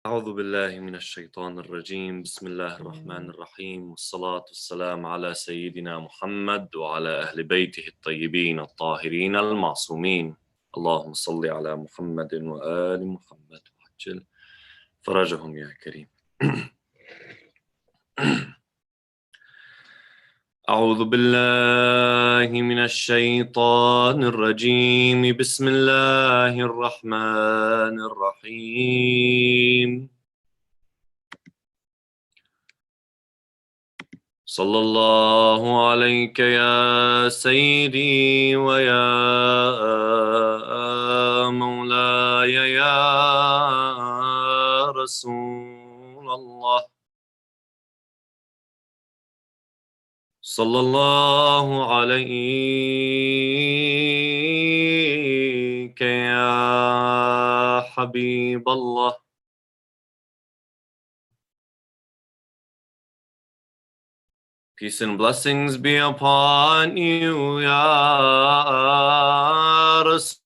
أعوذ بالله من الشيطان الرجيم بسم الله الرحمن الرحيم والصلاة والسلام على سيدنا محمد وعلى أهل بيته الطيبين الطاهرين المعصومين اللهم صل على محمد وآل محمد وعجل فرجهم يا كريم. أعوذ بالله من الشيطان الرجيم بسم الله الرحمن الرحيم. صلى الله عليك يا سيدي ويا مولاي يا رسول الله. صلى الله عليك يا حبيب الله. Peace and blessings be upon you, Ya Rasul.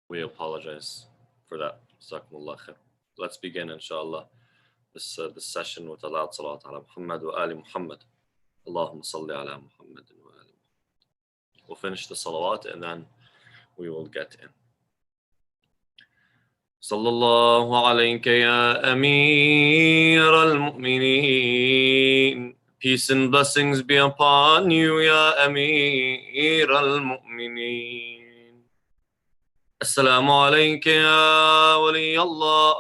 We apologize for that. Jazakumullah khair. Let's begin, inshallah, this session with a loud salat ala Muhammad wa ali Muhammad. Allahumma salli ala Muhammad wa ali Muhammad. We'll finish the salawat and then we will get in. Sallallahu alayka ya Amir al-Mu'mineen. Peace and blessings be upon you, ya Amir al-Mu'mineen. Assalamu alayka ya Wali Allah.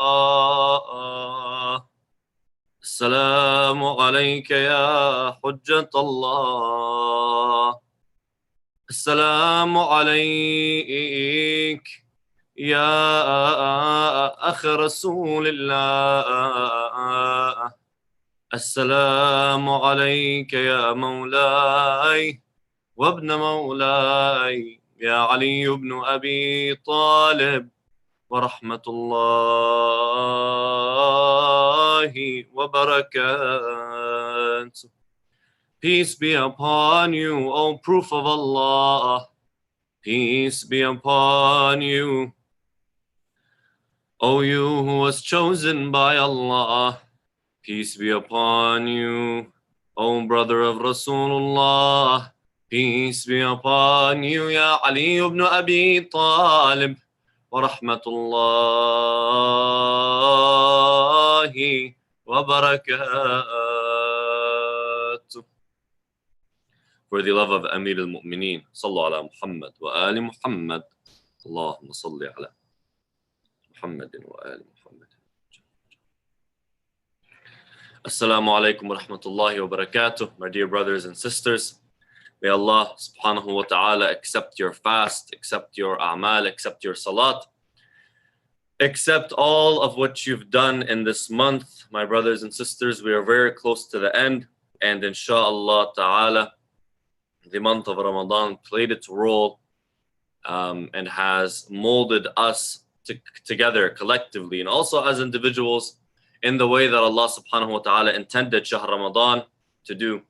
Assalamu alayka ya Hujjat Allah. Assalamu alayk ya Akh Rasulillah. Assalamu alayka ya Mawlay wa ibn Mawlay ya Ali ibn Abi Talib wa rahmatullahi wa barakatuh. Peace be upon you, O proof of Allah. Peace be upon you, O you who was chosen by Allah. Peace be upon you, O brother of Rasulullah. Peace be upon you, Ya Ali ibn Abi Talib. Wa rahmatullahi wa barakatuh. For the love of Amir al-Mu'mineen, sallu ala Muhammad wa ali Muhammad. Allahumma salli ala Muhammadin wa ali Muhammad. Assalamu alaikum wa rahmatullahi wa barakatuh. My dear brothers and sisters, may Allah subhanahu wa ta'ala accept your fast, accept your a'mal, accept your salat, accept all of what you've done in this month. My brothers and sisters, we are very close to the end, and inshallah ta'ala, the month of Ramadan played its role and has molded us together collectively and also as individuals in the way that Allah subhanahu wa ta'ala intended Shahr Ramadan to do.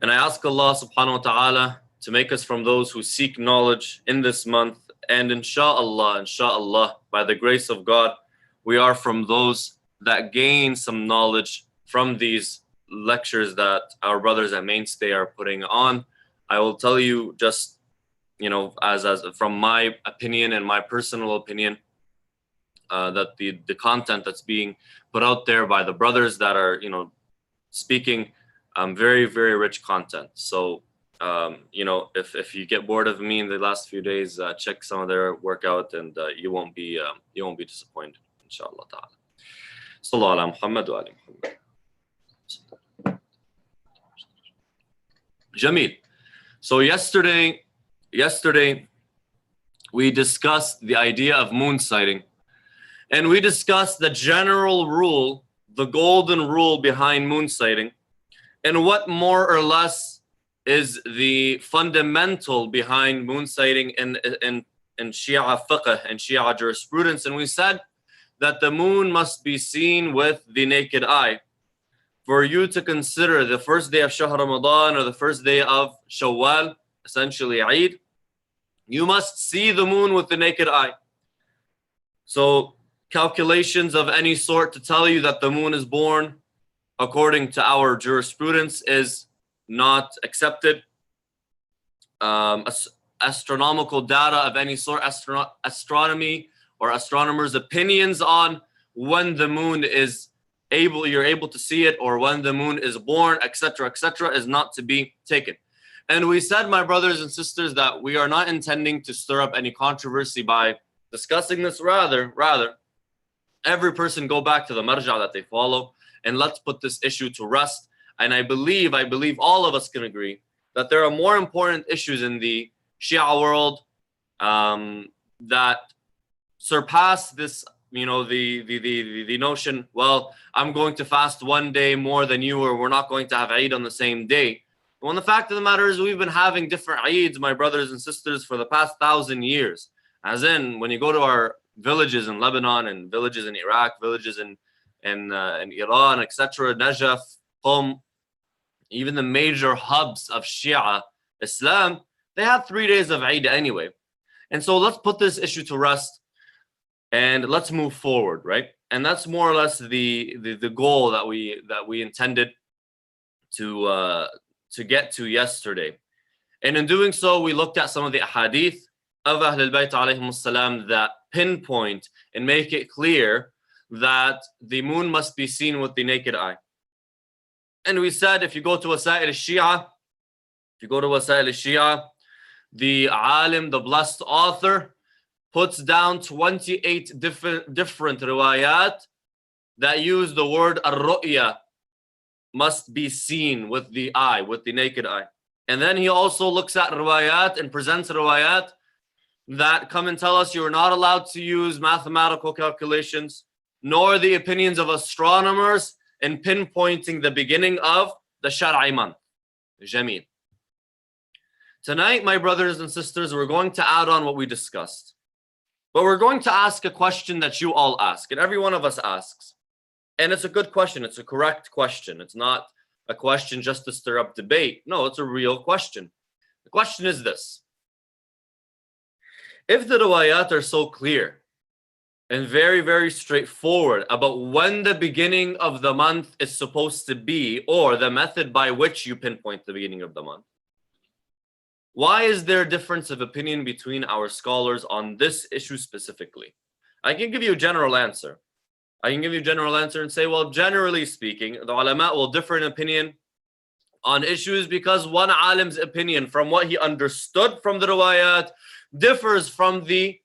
And I ask Allah subhanahu wa ta'ala to make us from those who seek knowledge in this month, and inshallah, by the grace of God, we are from those that gain some knowledge from these lectures that our brothers at Mainstay are putting on. I will tell you just, as from my opinion and my personal opinion, that the content that's being put out there by the brothers that are, speaking, very, very rich content. So, if you get bored of me in the last few days, check some of their workout, and you won't be disappointed, inshallah ta'ala. Sallallahu ala Muhammad wa ali Muhammad. Jamil. So yesterday we discussed the idea of moon sighting, and we discussed the general rule, the golden rule behind moon sighting, and what more or less is the fundamental behind moon sighting in Shia fiqh and Shia jurisprudence. And we said that the moon must be seen with the naked eye. For you to consider the first day of Shahr Ramadan or the first day of Shawwal, essentially Eid, you must see the moon with the naked eye. So calculations of any sort to tell you that the moon is born according to our jurisprudence is not accepted. Astronomical data of any sort, astronomy or astronomers' opinions on when the moon is you're able to see it, or when the moon is born, etc., is not to be taken. And we said, my brothers and sisters, that we are not intending to stir up any controversy by discussing this. Rather, every person go back to the marja that they follow, and let's put this issue to rest. And I believe all of us can agree that there are more important issues in the Shia world that surpass this. The notion, well, I'm going to fast one day more than you, or we're not going to have Eid on the same day. When the fact of the matter is, we've been having different Eids, my brothers and sisters, for the past 1,000 years. As in, when you go to our villages in Lebanon and villages in Iraq, villages in Iran, etc., Najaf, Qom, even the major hubs of Shia Islam, they had 3 days of Eid anyway. And so let's put this issue to rest and let's move forward, right? And that's more or less the goal that we intended to get to yesterday. And in doing so, we looked at some of the ahadith of Ahlul Bayt alayhim salam that pinpoint and make it clear that the moon must be seen with the naked eye. And we said, if you go to Wasail al-Shia, the alim, the blessed author, puts down 28 different riwayat that use the word ar-ru'ya, must be seen with the eye, with the naked eye. And then he also looks at riwayat and presents riwayat that come and tell us you are not allowed to use mathematical calculations, nor the opinions of astronomers in pinpointing the beginning of the Shar'i month. Jameel. Tonight, my brothers and sisters, we're going to add on what we discussed. But we're going to ask a question that you all ask, and every one of us asks. And it's a good question. It's a correct question. It's not a question just to stir up debate. No, it's a real question. The question is this. If the riwayat are so clear and very, very straightforward about when the beginning of the month is supposed to be, or the method by which you pinpoint the beginning of the month, why is there a difference of opinion between our scholars on this issue specifically? I can give you a general answer. And say, well, generally speaking, the ulama will differ in opinion on issues because one alim's opinion from what he understood from the riwayat differs from the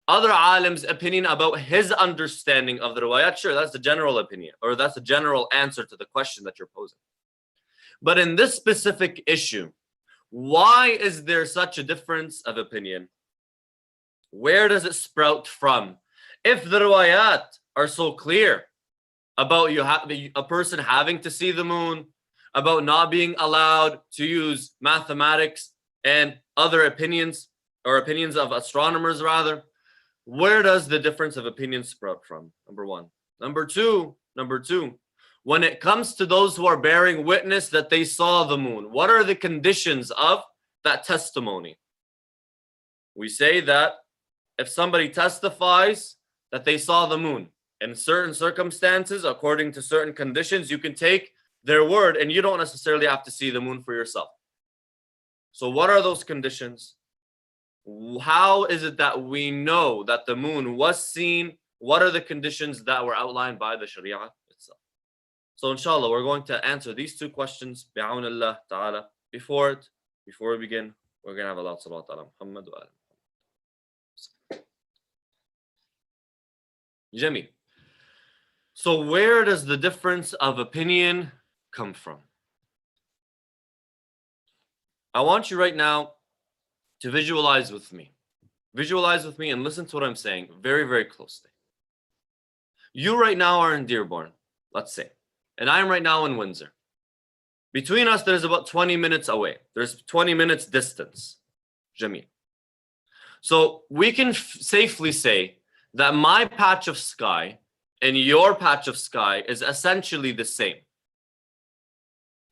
other alim's opinion about his understanding of the riwayat. Sure, that's the general opinion, or that's the general answer to the question that you're posing. But in this specific issue, why is there such a difference of opinion? Where does it sprout from? If the riwayat are so clear about a person having to see the moon, about not being allowed to use mathematics and other opinions, or opinions of astronomers rather, where does the difference of opinion sprout from? Number one. Number two, when it comes to those who are bearing witness that they saw the moon, what are the conditions of that testimony? We say that if somebody testifies that they saw the moon in certain circumstances, according to certain conditions, you can take their word and you don't necessarily have to see the moon for yourself. So what are those conditions? How is it that we know that the moon was seen? What are the conditions that were outlined by the Sharia itself? So inshallah, we're going to answer these two questions bi'awnillah ta'ala. Before we begin, we're going to have a lot of salat ala Muhammad wa ala Jameel. So where does the difference of opinion come from? I want you right now to visualize with me. Visualize with me and listen to what I'm saying very, very closely. You right now are in Dearborn, let's say, and I'm right now in Windsor. Between us, there's about 20 minutes away. There's 20 minutes distance. Jameel. So we can safely say that my patch of sky and your patch of sky is essentially the same.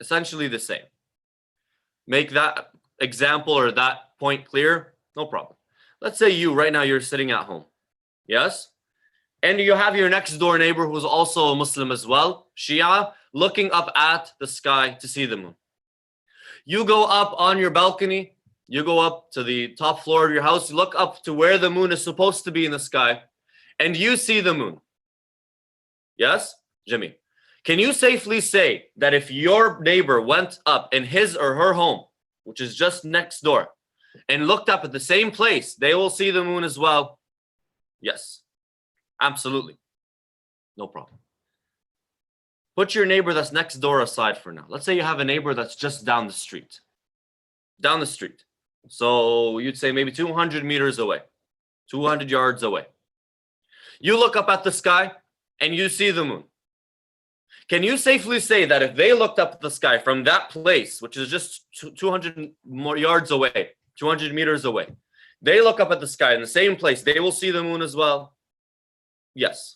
Essentially the same. Make that example or that point clear? No problem. Let's say you, right now, you're sitting at home. Yes? And you have your next door neighbor who's also a Muslim as well, Shia, looking up at the sky to see the moon. You go up on your balcony, you go up to the top floor of your house, you look up to where the moon is supposed to be in the sky, and you see the moon. Yes? Jimmy, can you safely say that if your neighbor went up in his or her home, which is just next door, and looked up at the same place, they will see the moon as well? Yes, absolutely. No problem. Put your neighbor that's next door aside for now. Let's say you have a neighbor that's just down the street. Down the street. So you'd say maybe 200 meters away, 200 yards away. You look up at the sky and you see the moon. Can you safely say that if they looked up at the sky from that place, which is just 200 more yards away, 200 meters away, they look up at the sky in the same place, they will see the moon as well? Yes.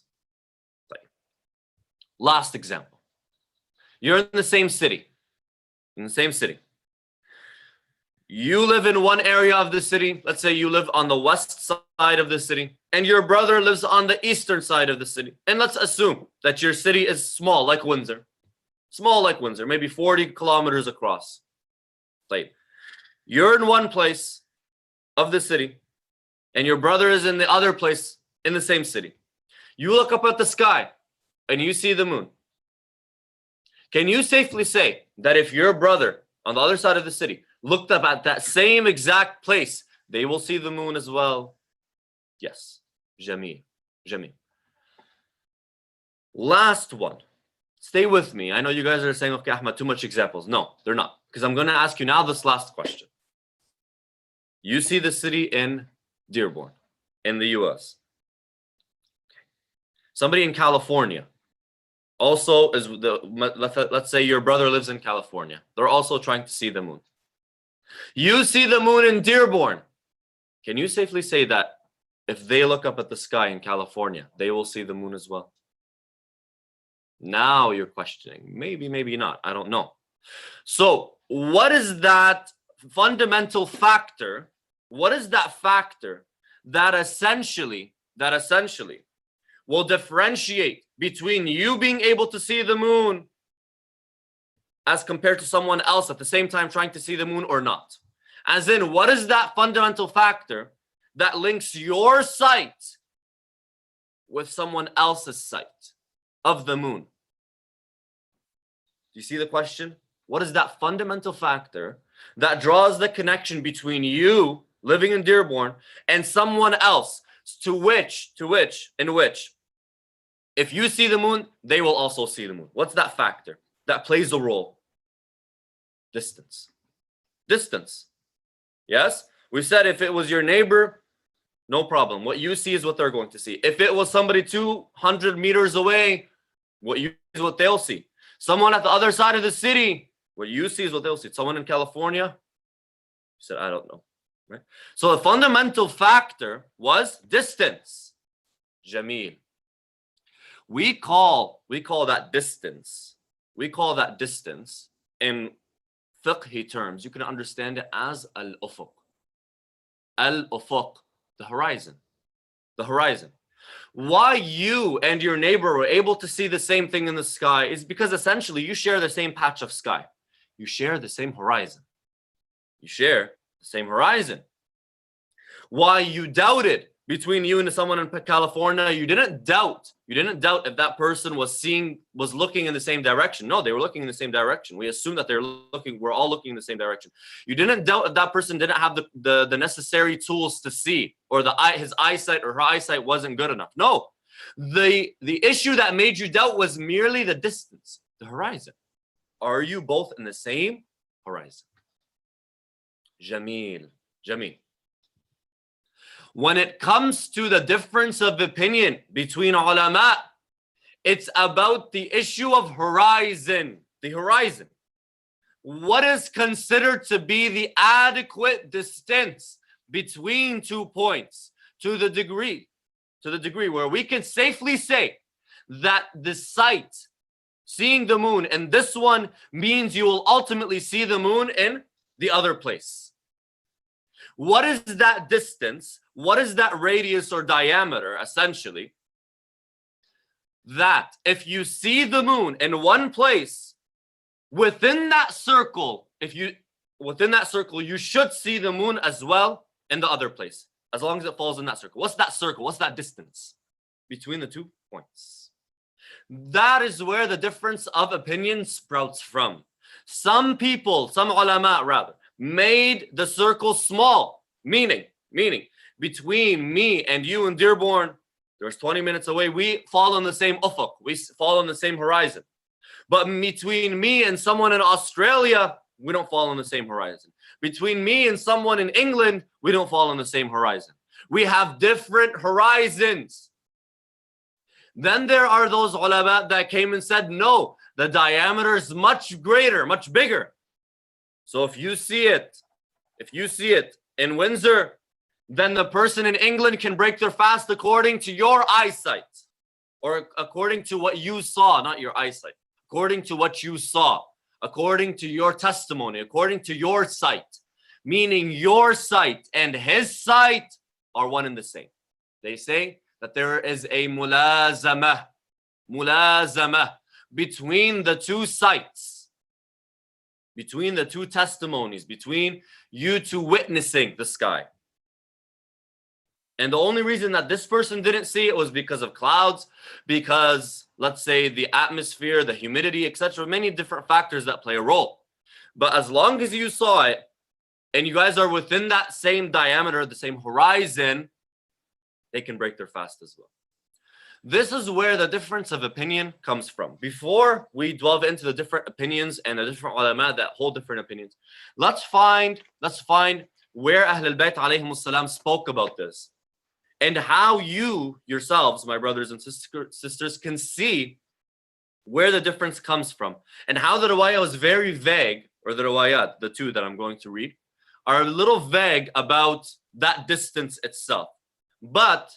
Last example. You're in the same city. You live in one area of the city. Let's say you live on the west side of the city, and your brother lives on the eastern side of the city. And let's assume that your city is small, like Windsor. Small like Windsor, maybe 40 kilometers across. Like, you're in one place of the city, and your brother is in the other place in the same city. You look up at the sky, and you see the moon. Can you safely say that if your brother on the other side of the city looked up at that same exact place, they will see the moon as well? Yes. Jameel. Jameel. Last one. Stay with me. I know you guys are saying, okay, Ahmed, too much examples. No, they're not. Because I'm going to ask you now this last question. You see the city in Dearborn, in the US. Somebody in California also is let's say your brother lives in California. They're also trying to see the moon. You see the moon in Dearborn. Can you safely say that if they look up at the sky in California, they will see the moon as well? Now you're questioning. Maybe, maybe not. I don't know. So what is that fundamental factor? What is that factor that essentially will differentiate between you being able to see the moon as compared to someone else at the same time trying to see the moon or not? As in, what is that fundamental factor that links your sight with someone else's sight of the moon? Do you see the question? What is that fundamental factor that draws the connection between you living in Dearborn and someone else in which if you see the moon, they will also see the moon? What's that factor that plays a role? Distance. Distance. Yes? We said if it was your neighbor, no problem. What you see is what they're going to see. If it was somebody 200 meters away, what you see is what they'll see. Someone at the other side of the city, what you see is what they'll see. Someone in California, you said, I don't know. Right? So the fundamental factor was distance. Jameel. We call that distance. We call that distance in fiqhi terms. You can understand it as al-ufuq. Al-ufuq, the horizon. The horizon. Why you and your neighbor were able to see the same thing in the sky is because essentially you share the same patch of sky. You share the same horizon. You share the same horizon. Why you doubted between you and someone in California, you didn't doubt if that person was looking in the same direction. No, they were looking in the same direction. We assume that we're all looking in the same direction. You didn't doubt if that person didn't have the necessary tools to see, or his eyesight or her eyesight wasn't good enough. No, the issue that made you doubt was merely the distance, the horizon. Are you both in the same horizon? Jameel, Jameel. When it comes to the difference of opinion between ulama, it's about the issue of horizon, the horizon. What is considered to be the adequate distance between 2 points to the degree where we can safely say that the sight, seeing the moon, and this one means you will ultimately see the moon in the other place. What is that distance? What is that radius or diameter, essentially? That if you see the moon in one place, within that circle, you should see the moon as well in the other place, as long as it falls in that circle. What's that circle? What's that distance between the 2 points? That is where the difference of opinion sprouts from. Some people, some ulama rather, made the circle small, meaning between me and you in Dearborn, there's 20 minutes away, we fall on the same ufuq, we fall on the same horizon. But between me and someone in Australia, we don't fall on the same horizon. Between me and someone in England, we don't fall on the same horizon. We have different horizons. Then there are those ulama that came and said, no, the diameter is much greater, much bigger. So if you see it in Windsor, then the person in England can break their fast according to your eyesight, or according to what you saw, not your eyesight, according to what you saw, according to your testimony, according to your sight. meaning your sight and his sight are one and the same. They say that there is a mulazamah between the two sights, between the two testimonies, between you two witnessing the sky. And the only reason that this person didn't see it was because of clouds, because let's say the atmosphere, the humidity, etc., many different factors that play a role. But as long as you saw it and you guys are within that same diameter, the same horizon, they can break their fast as well. This is where the difference of opinion comes from. Before we delve into the different opinions and the different ulama that hold different opinions, let's find where Ahl al-Bayt alayhim salam spoke about this and how you yourselves, my brothers and sisters, can see where the difference comes from and how the riwayah was very vague, or the riwayat, the two that I'm going to read, are a little vague about that distance itself. But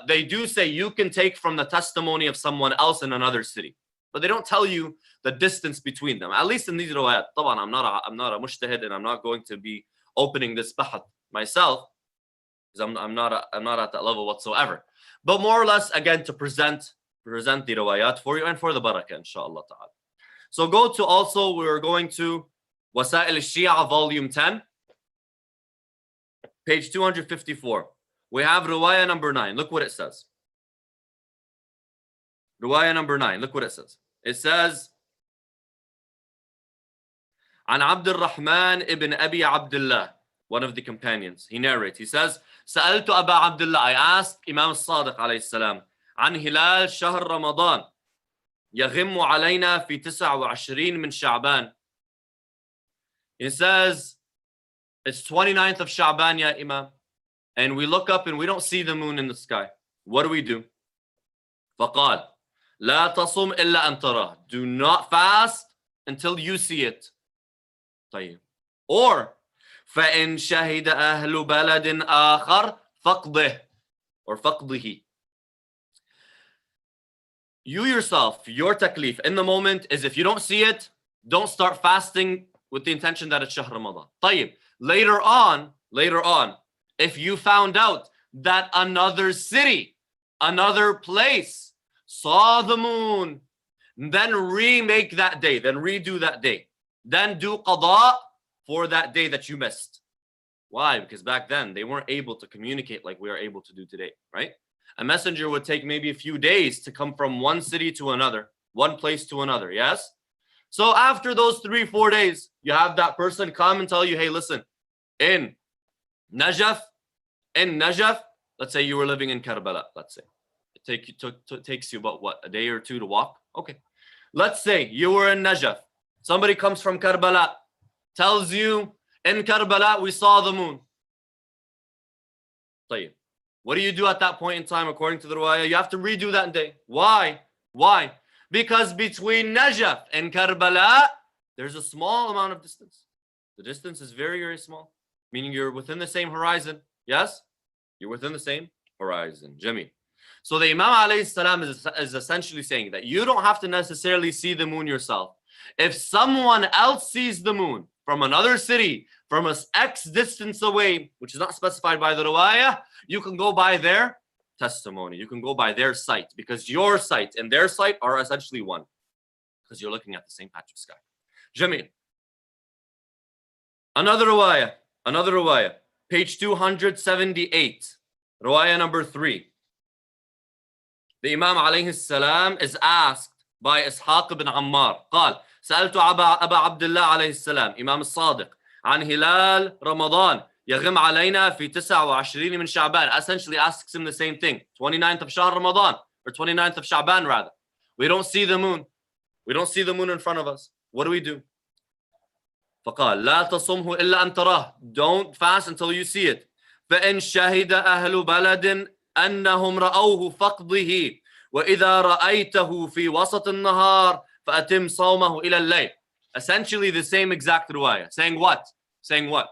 they do say you can take from the testimony of someone else in another city, but they don't tell you the distance between them. At least in these riwayat. طبعا I'm not a mujtahid, and I'm not going to be opening this bahat myself, because I'm not at that level whatsoever. But more or less, again, to present the riwayat for you and for the barakah, inshallah ta'ala. So go to, also we're going to Wasa'il al-Shia volume 10, page 254. We have riwayah number 9. Look what it says. Riwayah number 9. Look what it says. It says, عن عبد الرحمن ibn Abi Abdullah, one of the companions. He narrates. He says, سألت أبا عبد الله. I asked Imam الصادق عليه السلام عن هلال شهر رمضان يغم علينا في 29 من شعبان. He says, it's 29th of Sha'ban, ya Imam. And we look up and we don't see the moon in the sky. What do? فقال لا تصم إلا أن تراه. Do not fast until you see it. طيب. Or فإن شهد أهل بلد آخر فقده, or فقده. You yourself, your taklif in the moment is, if you don't see it, don't start fasting with the intention that it's Shahr Ramadan. طيب. Later on, if you found out that another city, another place saw the moon, then remake that day, then redo that day, then do qada for that day that you missed. Why? Because back then they weren't able to communicate like we are able to do today, right? A messenger would take maybe a few days to come from one city to another, one place to another, yes? So after those 3-4 days, you have that person come and tell you, hey, listen, in Najaf, let's say you were living in Karbala, let's say. It takes you about, what, a day or two to walk? Okay. Let's say you were in Najaf. Somebody comes from Karbala, tells you, in Karbala, we saw the moon. طيب. What do you do at that point in time according to the riwayah? You have to redo that day. Why? Because between Najaf and Karbala, there's a small amount of distance. The distance is very, very small, meaning you're within the same horizon. Yes? You're within the same horizon. Jameel. So the Imam alayhi salam is essentially saying that you don't have to necessarily see the moon yourself. If someone else sees the moon from another city, from a X distance away, which is not specified by the riwayah, you can go by their testimony. You can go by their sight, because your sight and their sight are essentially one, because you're looking at the same patch of sky. Jameel. Another riwayah, page 278, riwayah number 3. The Imam alayhi salam is asked by Ishaq ibn Ammar. قال سألت أبا عبد الله عليه السلام إمام الصادق عن هلال رمضان يغم علينا في 29 من شعبان. Essentially asks him the same thing. 29th of Shahr Ramadan, or 29th of Sha'ban rather. We don't see the moon. We don't see the moon in front of us. What do? فقال لا تصمه إلا أن تراه. Don't fast until you see it. فإن شهد أهل بلد أنهم رأوه فقده وإذا رأيته في وسط النهار فأتم صومه إلى الليل. Essentially the same exact riwayah. Saying what?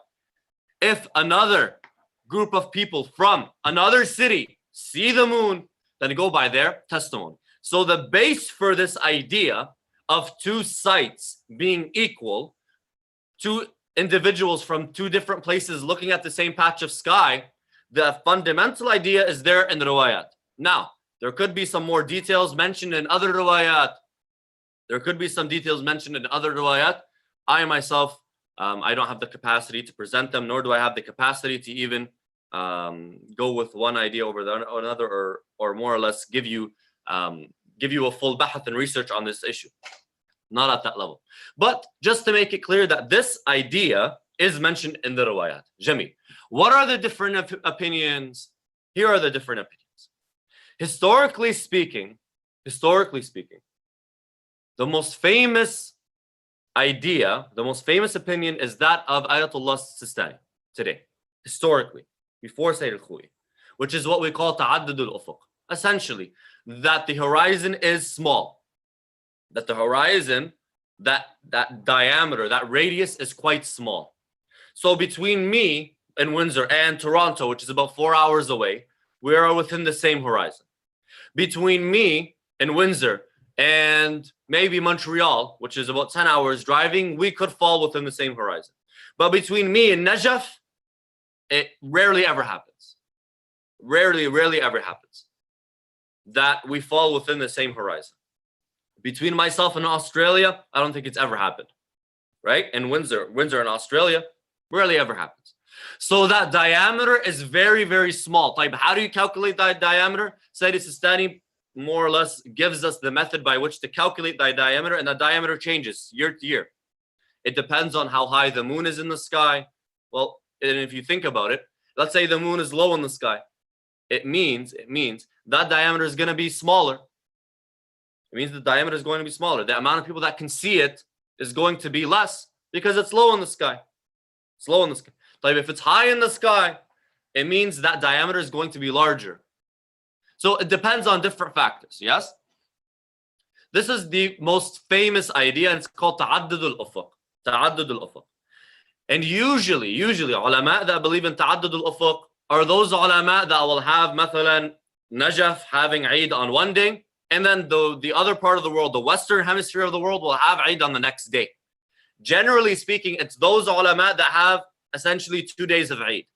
If another group of people from another city see the moon, then go by their testimony. So the base for this idea of two sights being equal, two individuals from two different places looking at the same patch of sky, the fundamental idea is there in the riwayat. Now, there could be some more details mentioned in other riwayat. I myself, I don't have the capacity to present them, nor do I have the capacity to even go with one idea over another, or more or less give you a full bahath and research on this issue. Not at that level. But just to make it clear that this idea is mentioned in the riwayat. Jamil. What are the different opinions? Here are the different opinions. Historically speaking, the most famous idea, the most famous opinion is that of Ayatollah Sistani today, historically, before Sayyid al-Khou'i, which is what we call ta'addud al-ufuq. Essentially, that the horizon is small. That the horizon, that diameter, that radius is quite small. So between me and Windsor and Toronto, which is about 4 hours away, we are within the same horizon. Between me and Windsor and maybe Montreal, which is about 10 hours driving, we could fall within the same horizon. But between me and Najaf, it rarely ever happens. Rarely ever happens that we fall within the same horizon. Between myself and Australia, I don't think it's ever happened, right? And Windsor and Australia, rarely ever happens. So that diameter is very, very small. How do you calculate that diameter? Sayyid Sistani more or less gives us the method by which to calculate that diameter, and the diameter changes year to year. It depends on how high the moon is in the sky. Well, and if you think about it, let's say the moon is low in the sky. It means that diameter is going to be smaller. It means the diameter is going to be smaller. The amount of people that can see it is going to be less because it's low in the sky. It's low in the sky. Like if it's high in the sky, it means that diameter is going to be larger. So it depends on different factors, yes? This is the most famous idea, and it's called ta'addud al-ufuq. Ta'addud al-ufuq. And usually, ulama that believe in ta'addud al-ufuq are those ulama that will have, mathalan, Najaf having Eid on one day, and then the other part of the world, the Western hemisphere of the world, will have Eid on the next day. Generally speaking, it's those ulama that have essentially 2 days of Eid.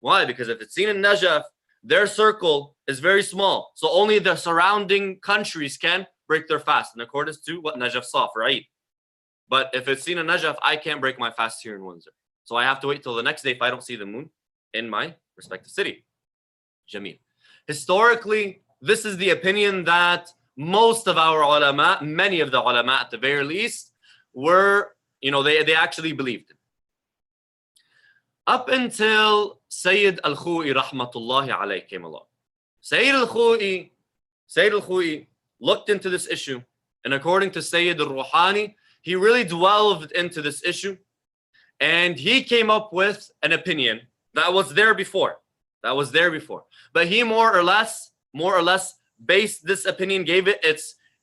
Why? Because if it's seen in Najaf, their circle is very small. So only the surrounding countries can break their fast in accordance to what Najaf saw for Eid. But if it's seen in Najaf, I can't break my fast here in Windsor. So I have to wait till the next day if I don't see the moon in my respective city. Jameel. Historically, this is the opinion that most of our ulama, many of the ulama at the very least, were, they actually believed in. Up until Sayyid al-Khou'i rahmatullahi alayhi came along. Sayyid al-Khou'i looked into this issue, and according to Sayyid al-Ruhani, he really delved into this issue, and he came up with an opinion that was there before. But he more or less based this opinion, gave it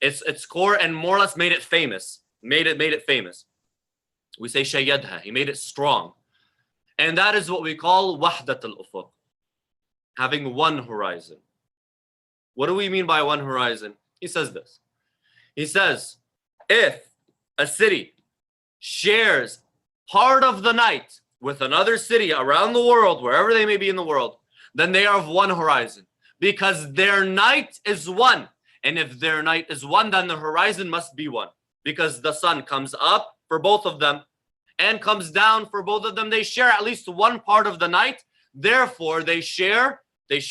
its core, and more or less made it famous. Made it famous. We say shayyadha. He made it strong. And that is what we call wahdat al-ufuq, having one horizon. What do we mean by one horizon? He says this. He says, if a city shares part of the night with another city around the world, wherever they may be in the world, then they are of one horizon, because their night is one. And if their night is one, then the horizon must be one, because the sun comes up for both of them and comes down for both of them. They share at least one part of the night. Therefore, they share the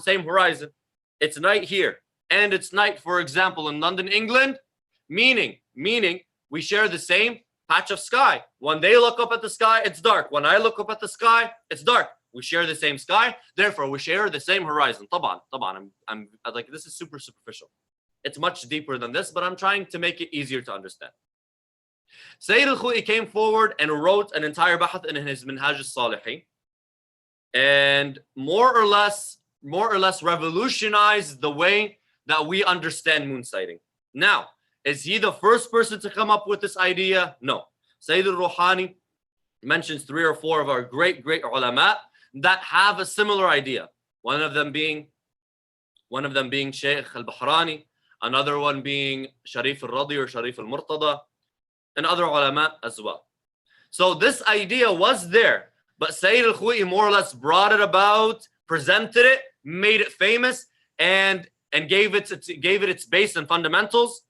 same horizon. It's night here, and it's night, for example, in London, England, meaning we share the same patch of sky. When they look up at the sky, it's dark. When I look up at the sky, it's dark. We share the same sky. Therefore, we share the same horizon. Taban. I'm like, this is super superficial. It's much deeper than this, but I'm trying to make it easier to understand. Sayyid al-Khou'i came forward and wrote an entire bahath in his Minhaj al-Salihin, and more or less revolutionized the way that we understand moon sighting. Now, is he the first person to come up with this idea? No. Sayyid al-Ruhani mentions 3 or 4 of our great ulama that have a similar idea. One of them being Shaykh al-Bahrani, another one being Sharif al-Radi or Sharif al-Murtada, and other ulama as well. So this idea was there, but Sayyid al-Khou'i more or less brought it about, presented it, made it famous, and gave it its base and fundamentals,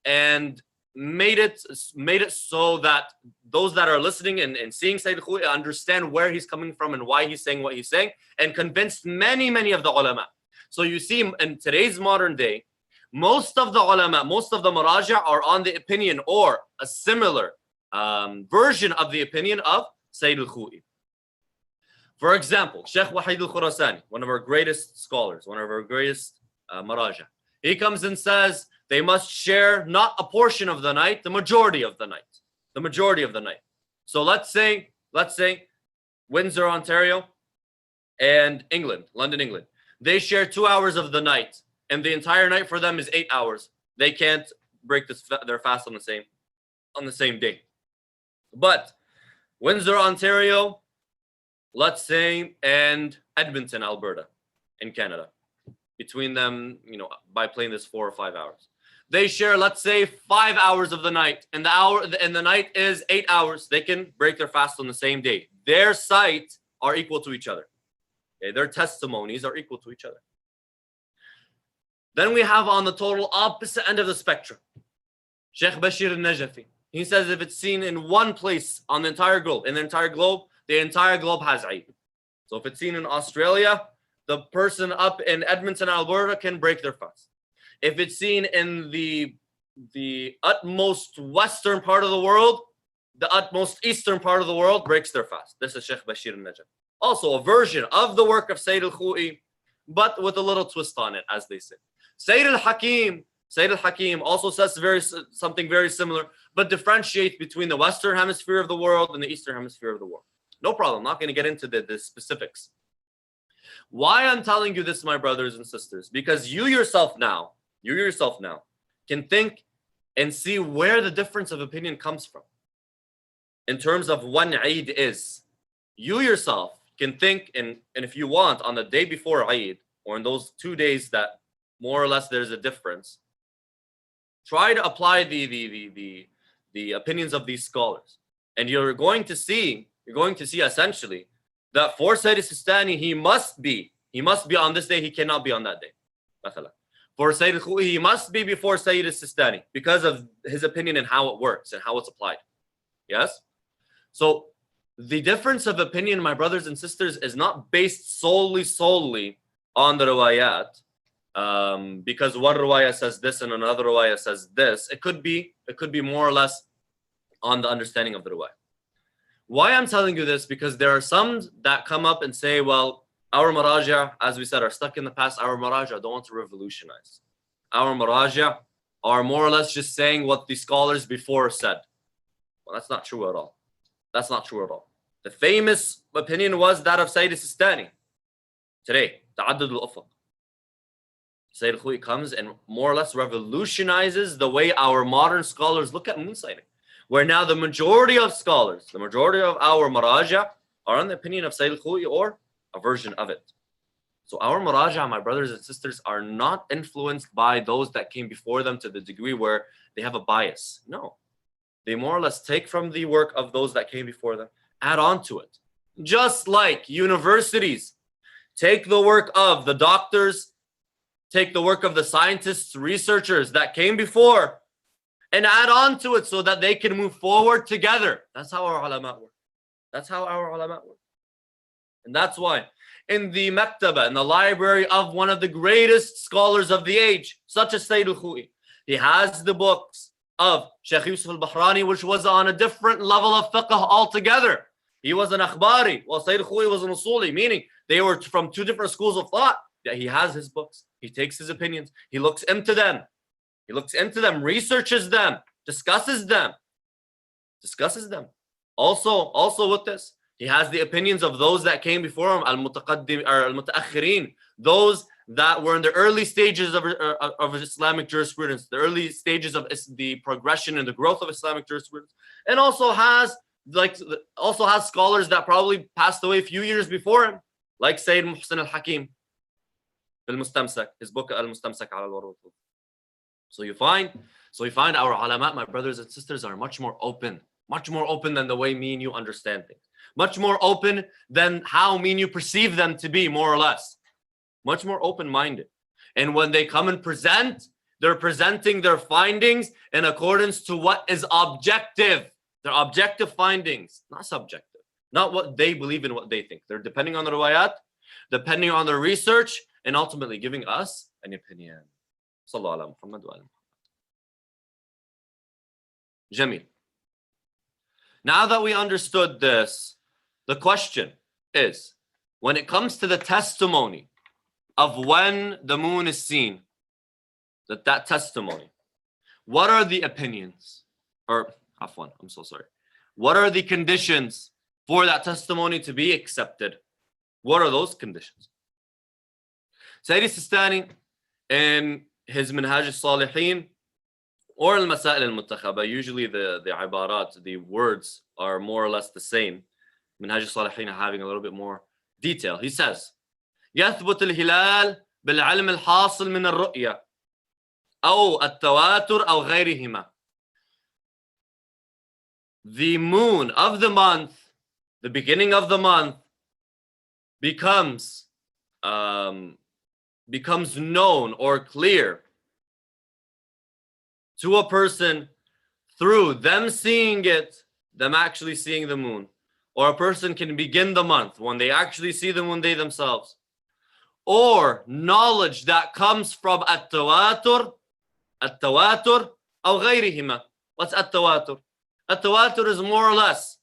and made it so that those that are listening and seeing Sayyid al-Khou'i understand where he's coming from and why he's saying what he's saying, and convinced many of the ulama. So you see, in today's modern day, most of the ulama, most of the maraja are on the opinion or a similar version of the opinion of Sayyid al-Khou'i. For example, Sheikh Wahid al-Khurasani, one of our greatest scholars, one of our greatest maraja, he comes and says they must share not a portion of the night, the majority of the night. The majority of the night. So let's say Windsor, Ontario, and England, London, England. They share 2 hours of the night, and the entire night for them is 8 hours. They can't break their fast on the same day. But Windsor, Ontario, let's say, and Edmonton, Alberta, in Canada, between them, by plane, there's 4 or 5 hours. They share, let's say, 5 hours of the night, and the night is 8 hours. They can break their fast on the same day. Their sight are equal to each other. Okay? Their testimonies are equal to each other. Then we have on the total opposite end of the spectrum, Sheikh Bashir al-Najafi. He says if it's seen in one place on the entire globe, the entire globe has Eid. So if it's seen in Australia, the person up in Edmonton, Alberta can break their fast. If it's seen in the utmost western part of the world, the utmost eastern part of the world breaks their fast. This is Sheikh Bashir al-Najafi. Also a version of the work of Sayyid al-Khou'i, but with a little twist on it, as they say. Sayyid al-Hakim also says something very similar, but differentiates between the Western hemisphere of the world and the Eastern hemisphere of the world. No problem. I'm not going to get into the specifics. Why I'm telling you this, my brothers and sisters, because you yourself now can think and see where the difference of opinion comes from in terms of when Eid is. You yourself can think, and if you want, on the day before Eid, or in those 2 days that more or less there's a difference, try to apply the opinions of these scholars, and you're going to see essentially that for Sayyid Sistani, he must be on this day, he cannot be on that day. For Sayyid al-Khou'i, he must be before Sayyid Sistani because of his opinion and how it works and how it's applied. Yes? So the difference of opinion, my brothers and sisters, is not based solely on the riwayat, because one riwayah says this and another riwayah says this. It could be more or less on the understanding of the riwayah. Why I'm telling you this? Because there are some that come up and say, well, our maraja, as we said, are stuck in the past. Our maraja don't want to revolutionize. Our maraja are more or less just saying what the scholars before said. Well, that's not true at all. That's not true at all. The famous opinion was that of Sayyid Sistani. Today, Ta'addud al-Ufuq. Sayyid al-Khou'i comes and more or less revolutionizes the way our modern scholars look at moon sighting. Where now the majority of scholars, the majority of our maraja are on the opinion of Sayyid al-Khou'i or a version of it. So our maraja, my brothers and sisters, are not influenced by those that came before them to the degree where they have a bias. No. They more or less take from the work of those that came before them, add on to it. Just like universities take the work of the doctors, take the work of the scientists, researchers that came before, and add on to it so that they can move forward together. That's how our ulama work. That's how our ulama work. And that's why in the maktaba, in the library of one of the greatest scholars of the age, such as Sayyid al-Khou'i, he has the books of Shaykh Yusuf al-Bahrani, which was on a different level of fiqh altogether. He was an akhbari, while Sayyid al-Khou'i was an usuli, meaning they were from two different schools of thought. Yeah, he has his books. He takes his opinions. He looks into them. Researches them, discusses them. Also with this, he has the opinions of those that came before him, al-mutaqaddim or al-mutaakhirin, those that were in the early stages of Islamic jurisprudence, the early stages of the progression and the growth of Islamic jurisprudence, and also has scholars that probably passed away a few years before him, like Sayyid Muhsin al-Hakim, al-Mustamsak, his book al-Mustamsak al-Warud. So you find our ulama, my brothers and sisters, are much more open, Much more open than the way me and you understand things. Much more open than how me and you perceive them to be, more or less. Much more open-minded. And when they come and present, they're presenting their findings in accordance to what is objective. They're objective findings, not subjective. Not what they believe in, what they think. They're depending on the riwayat, depending on their research, and ultimately giving us an opinion. Sallallahu ala Muhammad wa ala Muhammad. Jamil. Now that we understood this, the question is, when it comes to the testimony of when the moon is seen, that testimony, what are the opinions? Or, afwan, I'm so sorry. What are the conditions for that testimony to be accepted? What are those conditions? Sayyid Sistani, in his Minhaj al-Salihin, or al-Masail al-Muntakhaba, usually the ibarat, the words are more or less the same. Minhaj al-Salihin having a little bit more detail. He says, يثبت الهلال بالعلم الحاصل من الرؤية أو التواتر أو غيرهما. The moon of the month, the beginning of the month, becomes known or clear to a person through them seeing it, them actually seeing the moon. Or a person can begin the month when they actually see the moon they themselves. Or knowledge that comes from at-tawatur, أو غيرهما. What's at-tawatur? At-tawatur is more or less,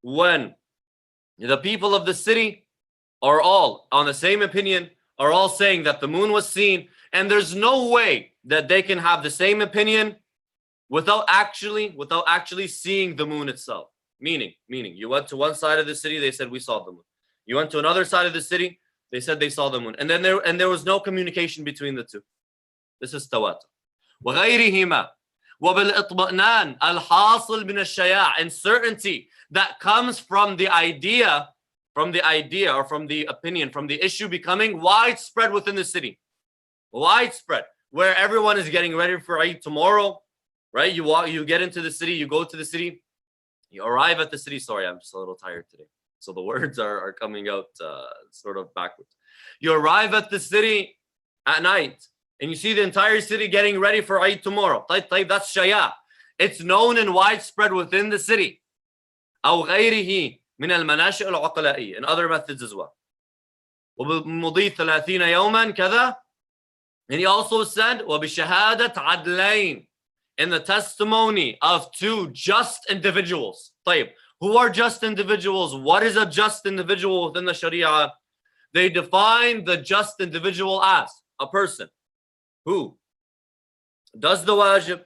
when the people of the city are all on the same opinion, are all saying that the moon was seen, and there's no way that they can have the same opinion without actually seeing the moon itself. Meaning, you went to one side of the city, they said we saw the moon. You went to another side of the city, they said they saw the moon. And then there was no communication between the two. This is tawatur. وغيرهما وبالإطمئنان الحاصل من الشياع, and certainty that comes from the idea or from the opinion, from the issue becoming widespread within the city. Widespread, where everyone is getting ready for Eid tomorrow, right? You get into the city, you go to the city, you arrive at the city. Sorry, I'm just a little tired today, so the words are coming out sort of backwards. You arrive at the city at night, and you see the entire city getting ready for Eid tomorrow. That's shaya. It's known and widespread within the city. أو غيره من المناشئ العقلائية, and other methods as well. وبمضي 30 يوما كذا. And he also said وبشهادة عدلين, in the testimony of two just individuals. طيب, who are just individuals? What is a just individual within the Sharia? They define the just individual as a person who does the wajib,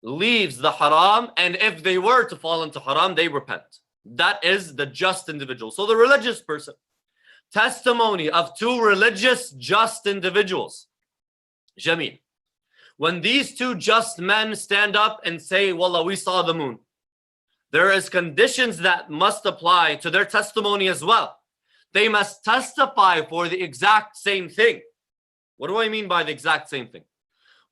leaves the haram, and if they were to fall into haram, they repent. That is the just individual. So the religious person, testimony of two religious just individuals. Jamil. When these two just men stand up and say, Wallah, we saw the moon, there is conditions that must apply to their testimony as well. They must testify for the exact same thing. What do I mean by the exact same thing?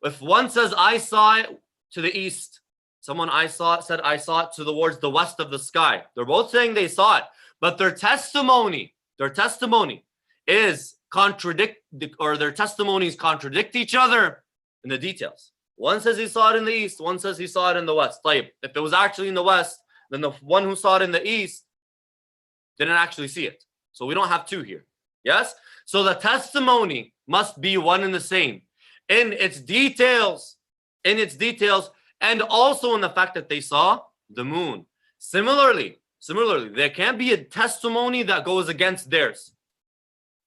If one says, I saw it to the east, someone said, I saw it towards the west of the sky. They're both saying they saw it, but their testimony is their testimonies contradict each other in the details. One says he saw it in the east, one says he saw it in the west. If it was actually in the west, then the one who saw it in the east didn't actually see it. So we don't have two here. Yes? So the testimony must be one and the same in its details, and also in the fact that they saw the moon. Similarly, there can't be a testimony that goes against theirs.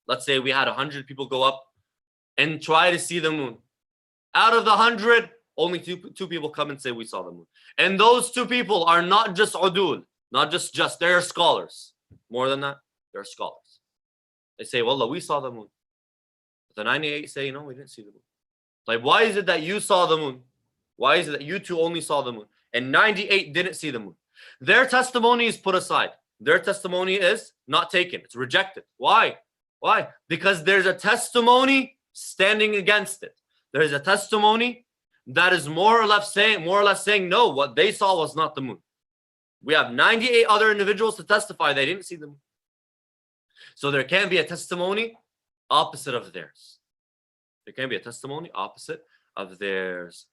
Let's say we had 100 people go up and try to see the moon. Out of the 100, only two people come and say we saw the moon. And those two people are not just udul, not just, they're scholars. More than that, they're scholars. They say, Wallah, we saw the moon. But the 98 say, no, we didn't see the moon. Like, why is it that you saw the moon? Why is it that you two only saw the moon and 98 didn't see the moon? Their testimony is put aside. Their testimony is not taken. It's rejected. Why? Because there's a testimony standing against it. There is a testimony that is more or less saying, no, what they saw was not the moon. We have 98 other individuals to testify they didn't see the moon. So there can be a testimony opposite of theirs. There can be a testimony opposite of theirs.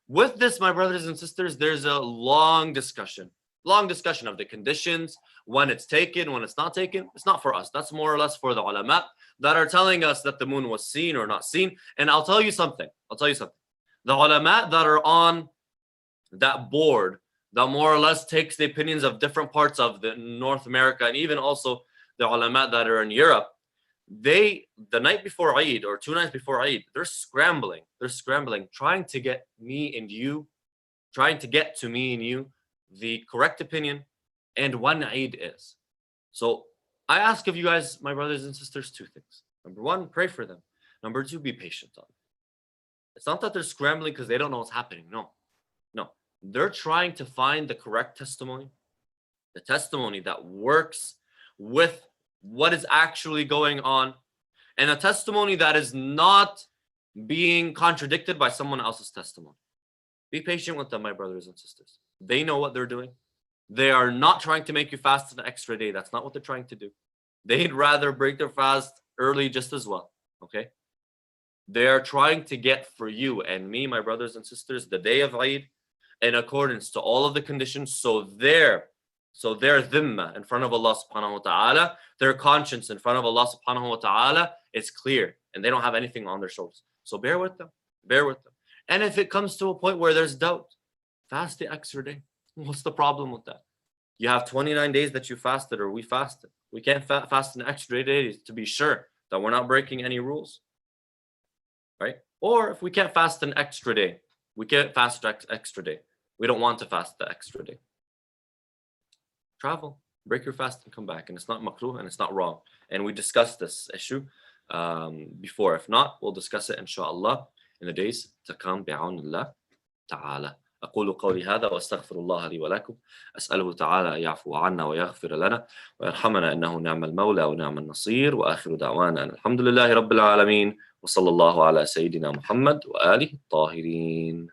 With this, my brothers and sisters, there's a long discussion of the conditions, when it's taken, when it's not taken. It's not for us. That's more or less for the ulama that are telling us that the moon was seen or not seen. And I'll tell you something. The ulama that are on that board that more or less takes the opinions of different parts of the North America, and even also the ulama that are in Europe, the night before Eid or 2 nights before Eid, they're scrambling, trying to get to me and you the correct opinion and when Eid is. So I ask of you guys, my brothers and sisters, 2 things. Number 1, pray for them. Number 2, be patient on them. It's not that they're scrambling because they don't know what's happening. No. They're trying to find the correct testimony, the testimony that works with what is actually going on, and a testimony that is not being contradicted by someone else's testimony. Be patient with them, my brothers and sisters. They know what they're doing. They are not trying to make you fast an extra day. That's not what they're trying to do. They'd rather break their fast early just as well, okay? They are trying to get for you and me, my brothers and sisters, the day of Eid in accordance to all of the conditions, so their dhimma in front of Allah subhanahu wa ta'ala, their conscience in front of Allah subhanahu wa ta'ala is clear and they don't have anything on their shoulders. So bear with them. And if it comes to a point where there's doubt, fast the extra day. What's the problem with that? You have 29 days that you fasted or we fasted. We can't fast an extra day to be sure that we're not breaking any rules, right? Or if we can't fast an extra day, we can't fast extra day. We don't want to fast the extra day. Travel, break your fast and come back. And it's not makruh and it's not wrong. And we discussed this issue before. If not, we'll discuss it inshallah in the days to come bi'awnillah ta'ala. أقول قولي هذا وأستغفر الله لي ولكم أسأله تعالى يعفو عنا ويغفر لنا ويرحمنا إنه نعم المولى ونعم النصير وآخر دعوانا الحمد لله رب العالمين وصلى الله على سيدنا محمد وآله الطاهرين.